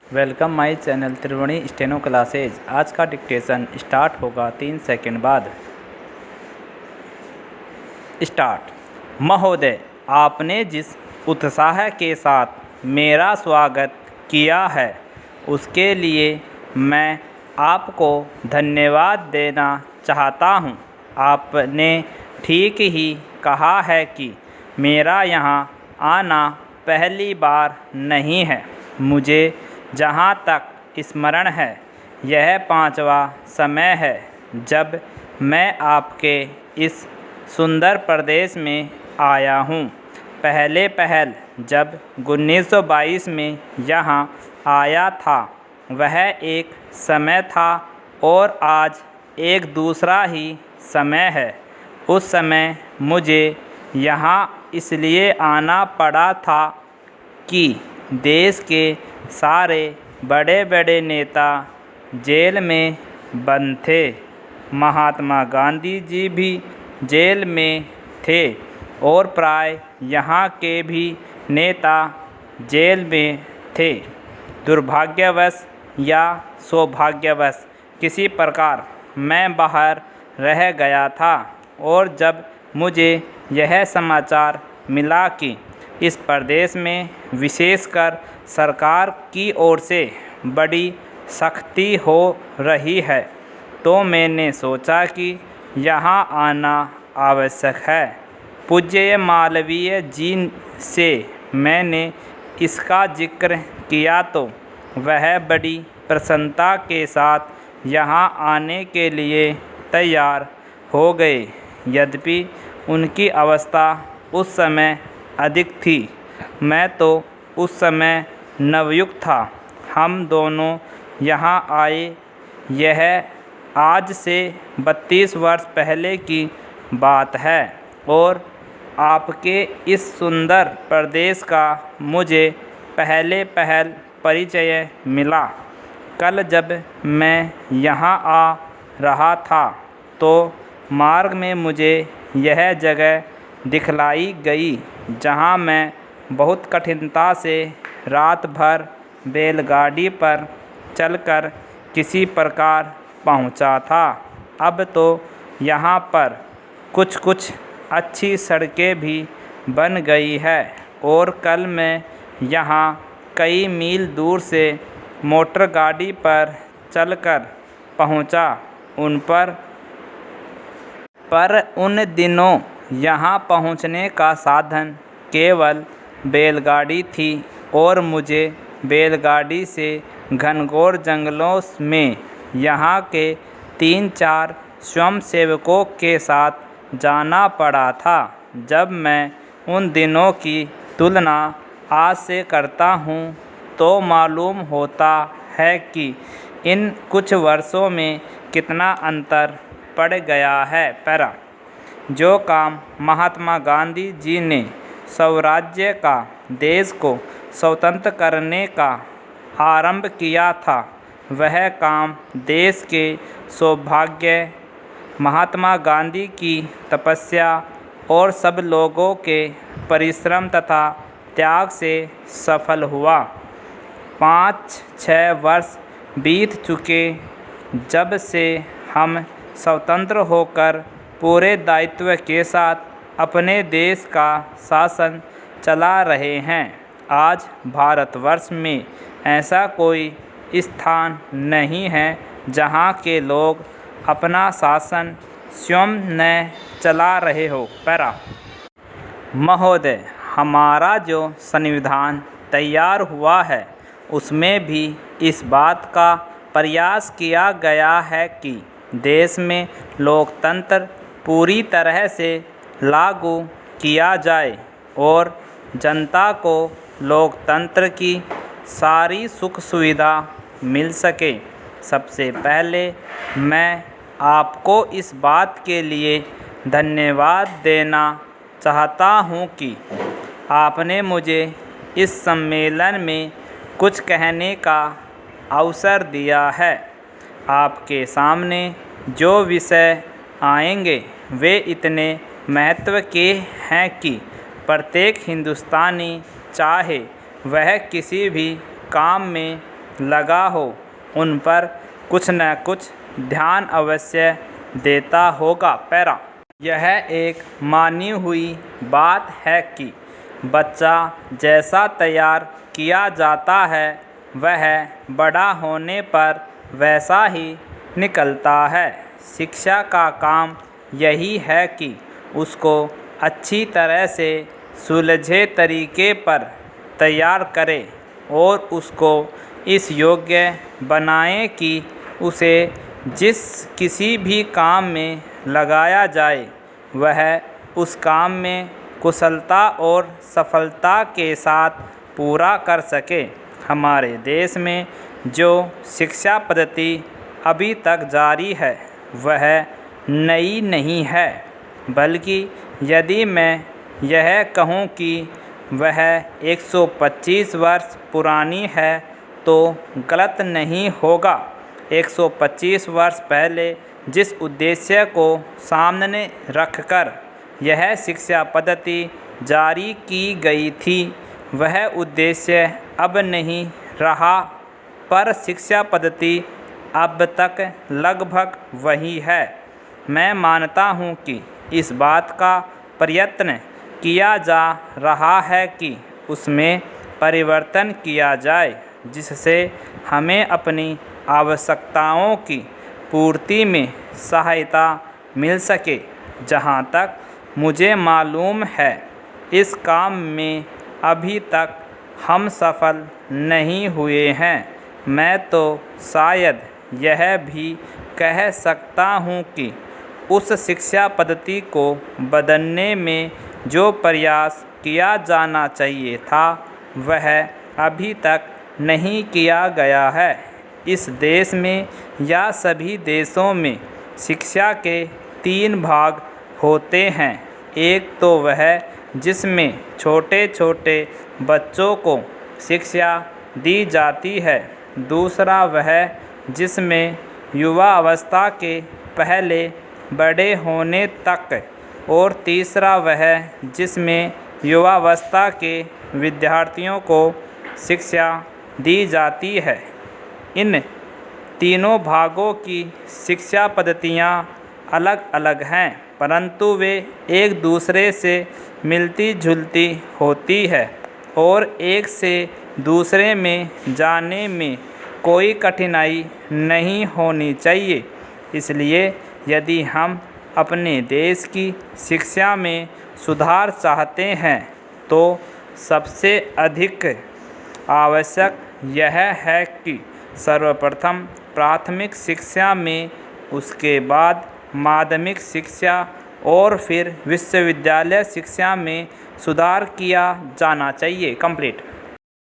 Welcome my channel Triveni steno classes. आज का dictation start होगा 3 सेकंड बाद। स्टार्ट। महोदय, आपने जिस उत्साह के साथ मेरा स्वागत किया है उसके लिए मैं आपको धन्यवाद देना चाहता हूँ। आपने ठीक ही कहा है कि मेरा यहाँ आना पहली बार नहीं है। मुझे जहाँ तक स्मरण है यह 5वां समय है जब मैं आपके इस सुंदर प्रदेश में आया हूँ। पहल जब 1922 में यहाँ आया था वह एक समय था और आज एक दूसरा ही समय है। उस समय मुझे यहाँ इसलिए आना पड़ा था कि देश के सारे बड़े बड़े नेता जेल में बंद थे। महात्मा गांधी जी भी जेल में थे और प्राय यहाँ के भी नेता जेल में थे। दुर्भाग्यवश या सौभाग्यवश किसी प्रकार मैं बाहर रह गया था और जब मुझे यह समाचार मिला कि इस प्रदेश में विशेषकर सरकार की ओर से बड़ी सख्ती हो रही है तो मैंने सोचा कि यहाँ आना आवश्यक है। पूज्य मालवीय जी से मैंने इसका जिक्र किया तो वह बड़ी प्रसन्नता के साथ यहाँ आने के लिए तैयार हो गए। यद्यपि उनकी अवस्था उस समय अधिक थी, मैं तो उस समय नवयुक्त था। हम दोनों यहाँ आए यह आज से 32 वर्ष पहले की बात है और आपके इस सुंदर प्रदेश का मुझे पहल परिचय मिला। कल जब मैं यहाँ आ रहा था तो मार्ग में मुझे यह जगह दिखलाई गई जहाँ मैं बहुत कठिनता से रात भर बैलगाड़ी पर चलकर किसी प्रकार पहुँचा था। अब तो यहाँ पर कुछ अच्छी सड़कें भी बन गई है और कल मैं यहाँ कई मील दूर से मोटर गाड़ी पर चलकर पहुँचा। पर उन दिनों यहाँ पहुँचने का साधन केवल बैलगाड़ी थी और मुझे बैलगाड़ी से घनघोर जंगलों में यहाँ के 3-4 स्वयंसेवकों के साथ जाना पड़ा था। जब मैं उन दिनों की तुलना आज से करता हूँ तो मालूम होता है कि इन कुछ वर्षों में कितना अंतर पड़ गया है। पैरा। जो काम महात्मा गांधी जी ने स्वराज्य का देश को स्वतंत्र करने का आरंभ किया था वह काम देश के सौभाग्य, महात्मा गांधी की तपस्या और सब लोगों के परिश्रम तथा त्याग से सफल हुआ। 5-6 वर्ष बीत चुके जब से हम स्वतंत्र होकर पूरे दायित्व के साथ अपने देश का शासन चला रहे हैं। आज भारतवर्ष में ऐसा कोई स्थान नहीं है जहाँ के लोग अपना शासन स्वयं न चला रहे हो। पैरा। महोदय, हमारा जो संविधान तैयार हुआ है उसमें भी इस बात का प्रयास किया गया है कि देश में लोकतंत्र पूरी तरह से लागू किया जाए और जनता को लोकतंत्र की सारी सुख सुविधा मिल सके। सबसे पहले मैं आपको इस बात के लिए धन्यवाद देना चाहता हूँ कि आपने मुझे इस सम्मेलन में कुछ कहने का अवसर दिया है। आपके सामने जो विषय आएंगे वे इतने महत्व के हैं कि प्रत्येक हिंदुस्तानी चाहे वह किसी भी काम में लगा हो उन पर कुछ न कुछ ध्यान अवश्य देता होगा। पैरा। यह एक मानी हुई बात है कि बच्चा जैसा तैयार किया जाता है वह बड़ा होने पर वैसा ही निकलता है। शिक्षा का काम यही है कि उसको अच्छी तरह से सुलझे तरीके पर तैयार करे और उसको इस योग्य बनाए कि उसे जिस किसी भी काम में लगाया जाए वह उस काम में कुशलता और सफलता के साथ पूरा कर सके। हमारे देश में जो शिक्षा पद्धति अभी तक जारी है वह नई नहीं है, बल्कि यदि मैं यह कहूँ कि वह 125 वर्ष पुरानी है तो गलत नहीं होगा। 125 वर्ष पहले जिस उद्देश्य को सामने रखकर यह शिक्षा पद्धति जारी की गई थी वह उद्देश्य अब नहीं रहा, पर शिक्षा पद्धति अब तक लगभग वही है। मैं मानता हूँ कि इस बात का प्रयत्न किया जा रहा है कि उसमें परिवर्तन किया जाए जिससे हमें अपनी आवश्यकताओं की पूर्ति में सहायता मिल सके। जहाँ तक मुझे मालूम है इस काम में अभी तक हम सफल नहीं हुए हैं। मैं तो शायद यह भी कह सकता हूँ कि उस शिक्षा पद्धति को बदलने में जो प्रयास किया जाना चाहिए था वह अभी तक नहीं किया गया है। इस देश में या सभी देशों में शिक्षा के 3 भाग होते हैं। एक तो वह जिसमें छोटे छोटे बच्चों को शिक्षा दी जाती है, दूसरा वह जिसमें युवा अवस्था के पहले बड़े होने तक, और तीसरा वह जिसमें युवावस्था के विद्यार्थियों को शिक्षा दी जाती है। इन तीनों भागों की शिक्षा पद्धतियाँ अलग अलग हैं, परंतु वे एक दूसरे से मिलती जुलती होती है और एक से दूसरे में जाने में कोई कठिनाई नहीं होनी चाहिए। इसलिए यदि हम अपने देश की शिक्षा में सुधार चाहते हैं तो सबसे अधिक आवश्यक यह है कि सर्वप्रथम प्राथमिक शिक्षा में, उसके बाद माध्यमिक शिक्षा और फिर विश्वविद्यालय शिक्षा में सुधार किया जाना चाहिए। कंप्लीट।